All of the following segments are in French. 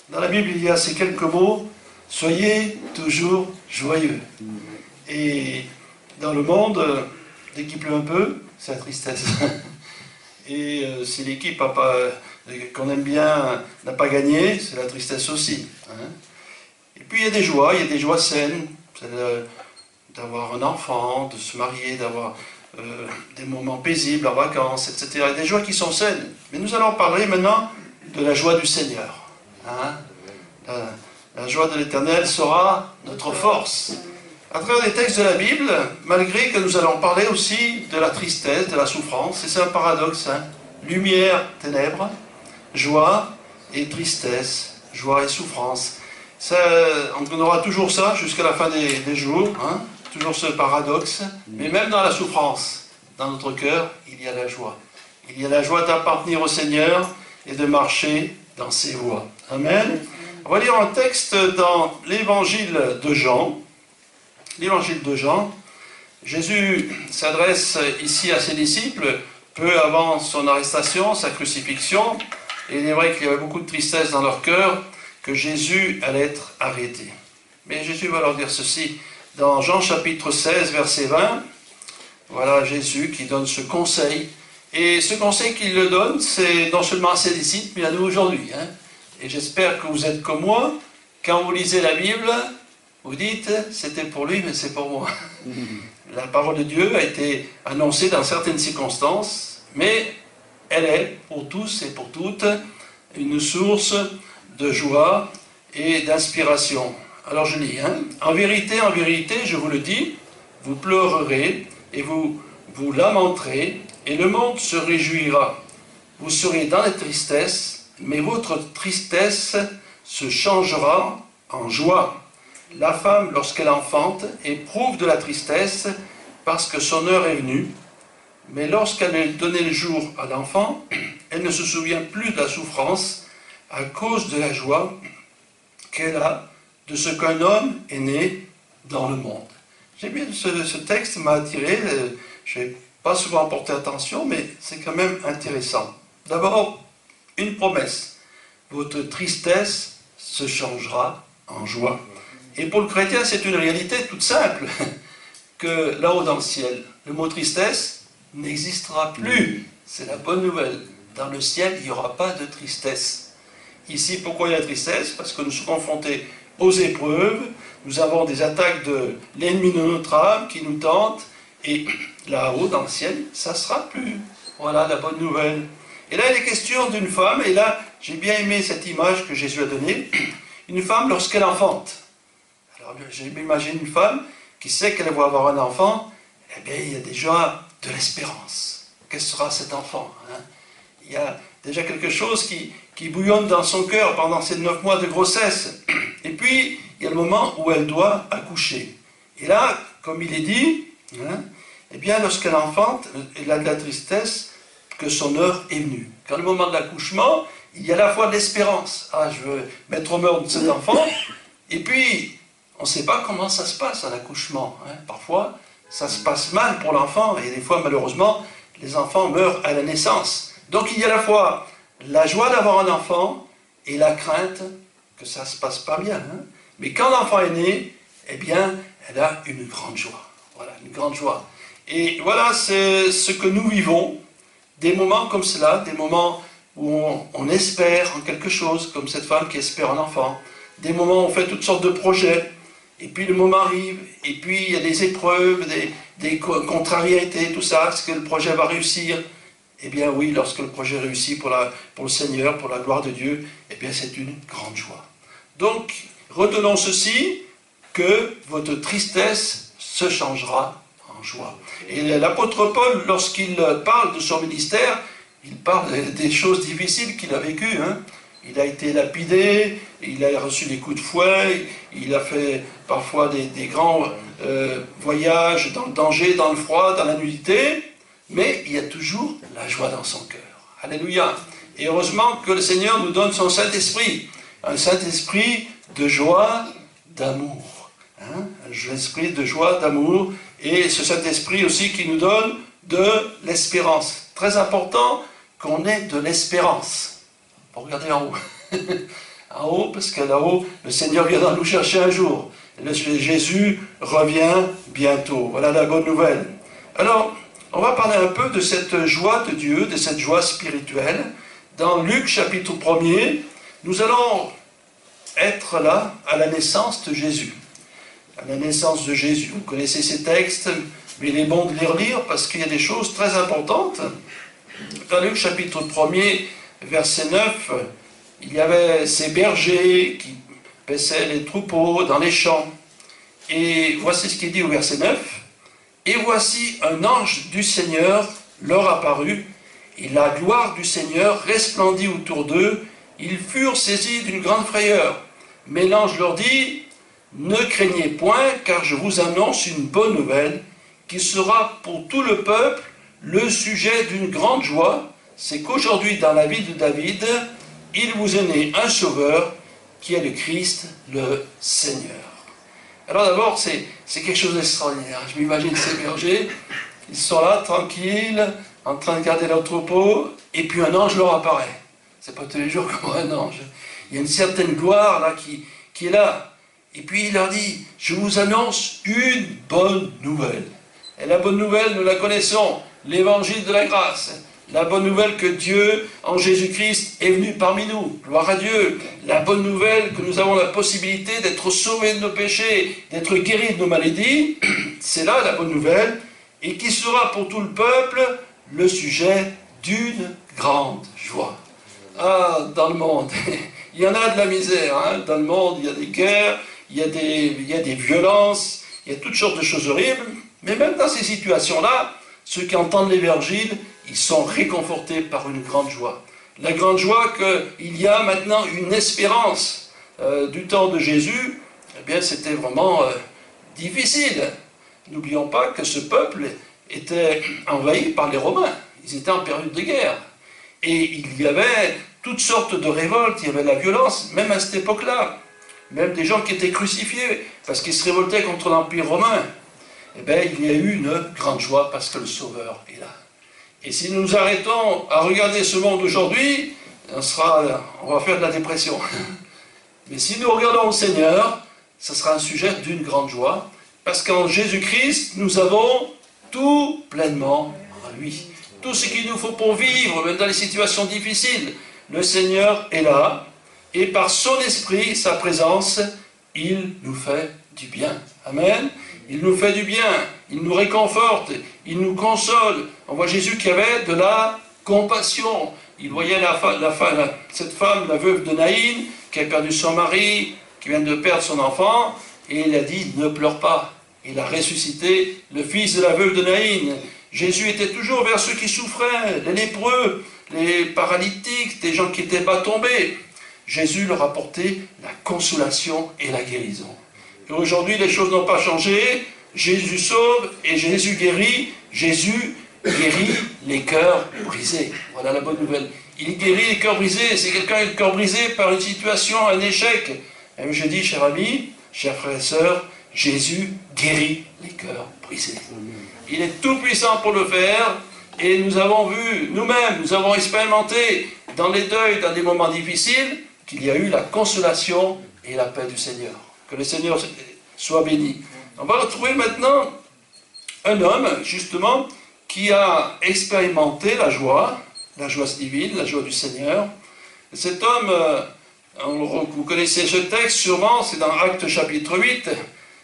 Dans la Bible, il y a ces quelques mots, « Soyez toujours joyeux ». Et dans le monde, dès qu'il pleut un peu, c'est la tristesse. Et si l'équipe qu'on aime bien n'a pas gagné, c'est la tristesse aussi. Hein. Et puis il y a des joies saines, d'avoir un enfant, de se marier, d'avoir des moments paisibles en vacances, etc. Des joies qui sont saines. Mais nous allons parler maintenant de la joie du Seigneur. Hein. La joie de l'Éternel sera notre force. À travers les textes de la Bible, malgré que nous allons parler aussi de la tristesse, de la souffrance, et c'est un paradoxe, hein. Lumière, ténèbres, joie et tristesse, joie et souffrance. Ça, on aura toujours ça jusqu'à la fin des jours, hein. Toujours ce paradoxe, mais même dans la souffrance, dans notre cœur, il y a la joie. Il y a la joie d'appartenir au Seigneur et de marcher dans ses voies. Amen. On va lire un texte dans l'évangile de Jean. L'évangile de Jean. Jésus s'adresse ici à ses disciples peu avant son arrestation, sa crucifixion. Et il est vrai qu'il y avait beaucoup de tristesse dans leur cœur que Jésus allait être arrêté. Mais Jésus va leur dire ceci dans Jean chapitre 16, verset 20. Voilà Jésus qui donne ce conseil. Et ce conseil qu'il le donne, c'est non seulement à ses disciples, mais à nous aujourd'hui. Hein. Et j'espère que vous êtes comme moi. Quand vous lisez la Bible, vous dites, c'était pour lui, mais c'est pour moi. La parole de Dieu a été annoncée dans certaines circonstances, mais elle est, pour tous et pour toutes, une source de joie et d'inspiration. Alors je lis, hein, en vérité, je vous le dis, vous pleurerez et vous vous lamenterez, et le monde se réjouira. Vous serez dans la tristesse, mais votre tristesse se changera en joie. La femme, lorsqu'elle enfante, éprouve de la tristesse parce que son heure est venue, mais lorsqu'elle a donné le jour à l'enfant, elle ne se souvient plus de la souffrance à cause de la joie qu'elle a de ce qu'un homme est né dans le monde. J'ai bien ce texte m'a attiré, je n'ai pas souvent porté attention, mais c'est quand même intéressant. D'abord, une promesse. Votre tristesse se changera en joie. Et pour le chrétien, c'est une réalité toute simple, que là-haut dans le ciel, le mot tristesse n'existera plus. C'est la bonne nouvelle. Dans le ciel, il n'y aura pas de tristesse. Ici, pourquoi il y a la tristesse? Parce que nous sommes confrontés aux épreuves, nous avons des attaques de l'ennemi de notre âme qui nous tentent, et là-haut dans le ciel, ça ne sera plus. Voilà la bonne nouvelle. Et là, il est question d'une femme, et là, j'ai bien aimé cette image que Jésus a donnée, une femme lorsqu'elle enfante. Alors, j'imagine une femme qui sait qu'elle va avoir un enfant, eh bien, il y a déjà de l'espérance. Quel sera cet enfant, hein? Il y a déjà quelque chose qui bouillonne dans son cœur pendant ces 9 mois de grossesse. Et puis, il y a le moment où elle doit accoucher. Et là, comme il est dit, hein, eh bien, lorsqu'elle enfante, elle a de la tristesse que son heure est venue. Quand le moment de l'accouchement, il y a à la fois de l'espérance. Ah, je veux mettre au monde de cet enfant. Et puis, on ne sait pas comment ça se passe à l'accouchement. Hein. Parfois, ça se passe mal pour l'enfant. Et des fois, malheureusement, les enfants meurent à la naissance. Donc, il y a à la fois la joie d'avoir un enfant et la crainte que ça ne se passe pas bien. Hein. Mais quand l'enfant est né, eh bien, elle a une grande joie. Voilà, une grande joie. Et voilà, c'est ce que nous vivons. Des moments comme cela, des moments où on espère en quelque chose, comme cette femme qui espère un enfant. Des moments où on fait toutes sortes de projets. Et puis le moment arrive, et puis il y a des épreuves, des contrariétés, tout ça. Est-ce que le projet va réussir? Eh bien oui, lorsque le projet réussit pour le Seigneur, pour la gloire de Dieu, eh bien c'est une grande joie. Donc, retenons ceci, que votre tristesse se changera en joie. Et l'apôtre Paul, lorsqu'il parle de son ministère, il parle des choses difficiles qu'il a vécues. Hein. Il a été lapidé, il a reçu des coups de fouet, il a fait parfois des grands voyages dans le danger, dans le froid, dans la nudité, mais il y a toujours la joie dans son cœur. Alléluia. Et heureusement que le Seigneur nous donne son Saint-Esprit, un Saint-Esprit de joie, d'amour. Hein? Un esprit de joie, d'amour, et ce Saint-Esprit aussi qui nous donne de l'espérance. Très important qu'on ait de l'espérance. Pour regarder en haut. en haut, parce que là-haut, le Seigneur viendra nous chercher un jour. Jésus revient bientôt. Voilà la bonne nouvelle. Alors, on va parler un peu de cette joie de Dieu, de cette joie spirituelle. Dans Luc chapitre 1er, nous allons être là à la naissance de Jésus. À la naissance de Jésus. Vous connaissez ces textes, mais il est bon de les relire parce qu'il y a des choses très importantes. Dans Luc chapitre 1er, verset 9, il y avait ces bergers qui paissaient les troupeaux dans les champs. Et voici ce qu'il dit au verset 9. Et voici un ange du Seigneur leur apparut, et la gloire du Seigneur resplendit autour d'eux. Ils furent saisis d'une grande frayeur. Mais l'ange leur dit, ne craignez point, car je vous annonce une bonne nouvelle, qui sera pour tout le peuple le sujet d'une grande joie. C'est qu'aujourd'hui, dans la ville de David, il vous est né un sauveur, qui est le Christ, le Seigneur. Alors d'abord, c'est quelque chose d'extraordinaire. Je m'imagine ces bergers, ils sont là, tranquilles, en train de garder leur troupeau, et puis un ange leur apparaît. C'est pas tous les jours qu'on voit un ange. Il y a une certaine gloire là qui est là. Et puis il leur dit, je vous annonce une bonne nouvelle. Et la bonne nouvelle, nous la connaissons, l'évangile de la grâce. La bonne nouvelle que Dieu, en Jésus-Christ, est venu parmi nous. Gloire à Dieu. La bonne nouvelle que nous avons la possibilité d'être sauvés de nos péchés, d'être guéris de nos maladies. C'est là la bonne nouvelle. Et qui sera pour tout le peuple le sujet d'une grande joie. Ah, dans le monde, il y en a de la misère. Hein. Dans le monde, il y a des guerres, il y a des violences, il y a toutes sortes de choses horribles. Mais même dans ces situations-là, ceux qui entendent l'évangile, ils sont réconfortés par une grande joie. La grande joie qu'il y a maintenant une espérance. Du temps de Jésus, eh bien c'était vraiment difficile. N'oublions pas que ce peuple était envahi par les Romains. Ils étaient en période de guerre. Et il y avait toutes sortes de révoltes, il y avait la violence, même à cette époque-là. Même des gens qui étaient crucifiés parce qu'ils se révoltaient contre l'Empire romain. Eh bien, il y a eu une grande joie parce que le Sauveur est là. Et si nous nous arrêtons à regarder ce monde aujourd'hui, on va faire de la dépression. Mais si nous regardons le Seigneur, ce sera un sujet d'une grande joie, parce qu'en Jésus-Christ, nous avons tout pleinement en lui. Tout ce qu'il nous faut pour vivre, même dans les situations difficiles, le Seigneur est là, et par son esprit, sa présence, il nous fait du bien. Amen. Il nous fait du bien, il nous réconforte, il nous console. On voit Jésus qui avait de la compassion. Il voyait cette femme, la veuve de Naïn, qui a perdu son mari, qui vient de perdre son enfant, et il a dit, ne pleure pas. Il a ressuscité le fils de la veuve de Naïn. Jésus était toujours vers ceux qui souffraient, les lépreux, les paralytiques, des gens qui n'étaient pas tombés. Jésus leur apportait la consolation et la guérison. Et aujourd'hui, les choses n'ont pas changé. Jésus sauve et Jésus guérit. Jésus guérit les cœurs brisés. Voilà la bonne nouvelle. Il guérit les cœurs brisés. C'est quelqu'un qui a le cœur brisé par une situation, un échec. Et je dis, chers amis, chers frères et sœurs, Jésus guérit les cœurs brisés. Il est tout puissant pour le faire. Et nous avons vu, nous-mêmes, nous avons expérimenté dans les deuils, dans des moments difficiles, qu'il y a eu la consolation et la paix du Seigneur. Que le Seigneur soit béni. On va retrouver maintenant un homme, justement, qui a expérimenté la joie divine, la joie du Seigneur. Et cet homme, vous connaissez ce texte sûrement, c'est dans Actes chapitre 8,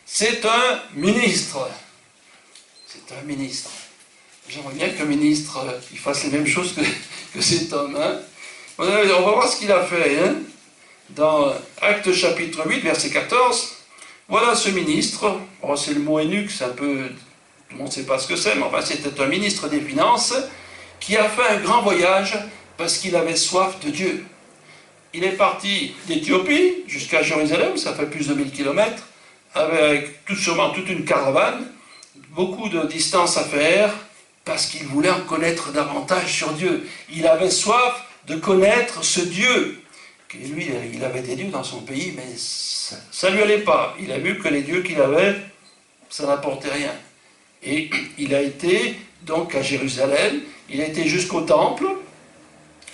c'est un ministre. C'est un ministre. J'aimerais bien qu'un ministre il fasse les mêmes choses que cet homme. Hein. On va voir ce qu'il a fait. Hein. Dans Actes chapitre 8, verset 14, voilà ce ministre, bon, c'est le mot eunuque, c'est un peu, tout le monde ne sait pas ce que c'est, mais enfin c'était un ministre des Finances, qui a fait un grand voyage parce qu'il avait soif de Dieu. Il est parti d'Éthiopie jusqu'à Jérusalem, ça fait plus de 1000 km, avec sûrement toute une caravane, beaucoup de distance à faire, parce qu'il voulait en connaître davantage sur Dieu. Il avait soif de connaître ce Dieu. Et lui, il avait des dieux dans son pays, mais ça ne lui allait pas. Il a vu que les dieux qu'il avait, ça n'apportait rien. Et il a été donc à Jérusalem, il a été jusqu'au temple,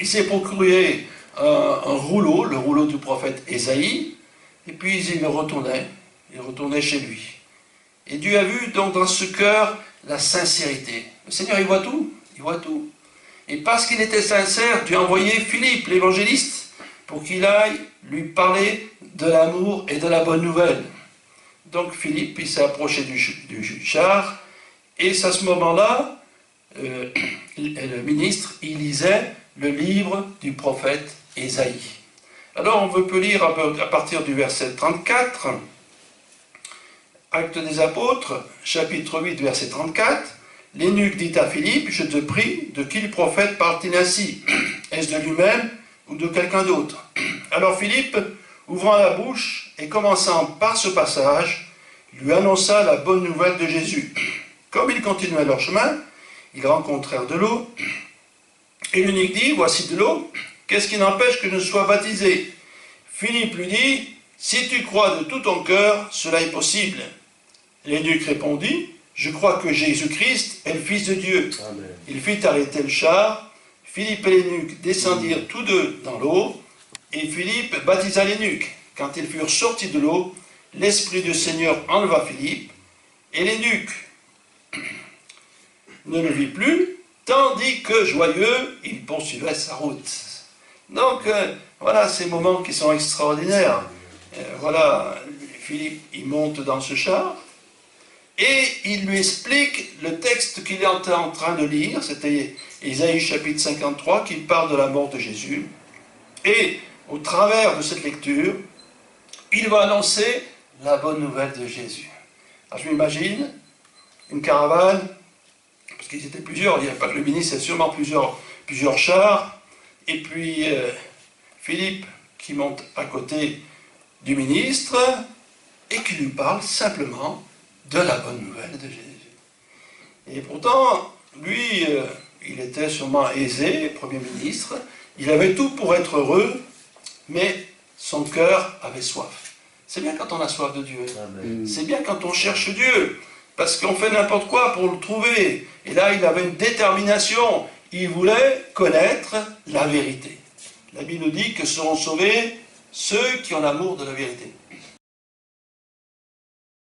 il s'est procuré un rouleau, le rouleau du prophète Ésaïe, et puis il retournait chez lui. Et Dieu a vu donc dans ce cœur la sincérité. Le Seigneur, il voit tout, il voit tout. Et parce qu'il était sincère, Dieu a envoyé Philippe, l'évangéliste, pour qu'il aille lui parler de l'amour et de la bonne nouvelle. Donc Philippe, il s'est approché du char, et à ce moment-là, le ministre, il lisait le livre du prophète Ésaïe. Alors on peut lire à partir du verset 34, Actes des Apôtres, chapitre 8, verset 34, l'eunuque dit à Philippe, je te prie, de qui le prophète parle-t-il ainsi? Est-ce de lui-même ou de quelqu'un d'autre? Alors Philippe, ouvrant la bouche et commençant par ce passage, lui annonça la bonne nouvelle de Jésus. Comme ils continuaient leur chemin, ils rencontrèrent de l'eau, et l'eunuque dit, voici de l'eau, qu'est-ce qui n'empêche que je sois baptisé? Philippe lui dit, si tu crois de tout ton cœur, cela est possible. L'eunuque répondit, je crois que Jésus-Christ est le Fils de Dieu. Amen. Il fit arrêter le char, Philippe et l'eunuque descendirent tous deux dans l'eau, et Philippe baptisa l'eunuque. Quand ils furent sortis de l'eau, l'Esprit du Seigneur enleva Philippe, et l'eunuque ne le vit plus, tandis que, joyeux, il poursuivait sa route. Donc, voilà ces moments qui sont extraordinaires. Voilà, Philippe, il monte dans ce char, et il lui explique le texte qu'il est en train de lire, c'était Ésaïe chapitre 53, qui parle de la mort de Jésus. Et au travers de cette lecture, il va annoncer la bonne nouvelle de Jésus. Alors je m'imagine une caravane, parce qu'ils étaient plusieurs, il n'y avait pas que le ministre, il y a sûrement plusieurs chars, et puis Philippe qui monte à côté du ministre, et qui lui parle simplement de la bonne nouvelle de Jésus. Et pourtant, lui, il était sûrement aisé, Premier ministre, il avait tout pour être heureux, mais son cœur avait soif. C'est bien quand on a soif de Dieu. C'est bien quand on cherche Dieu, parce qu'on fait n'importe quoi pour le trouver. Et là, il avait une détermination. Il voulait connaître la vérité. La Bible nous dit que seront sauvés ceux qui ont l'amour de la vérité.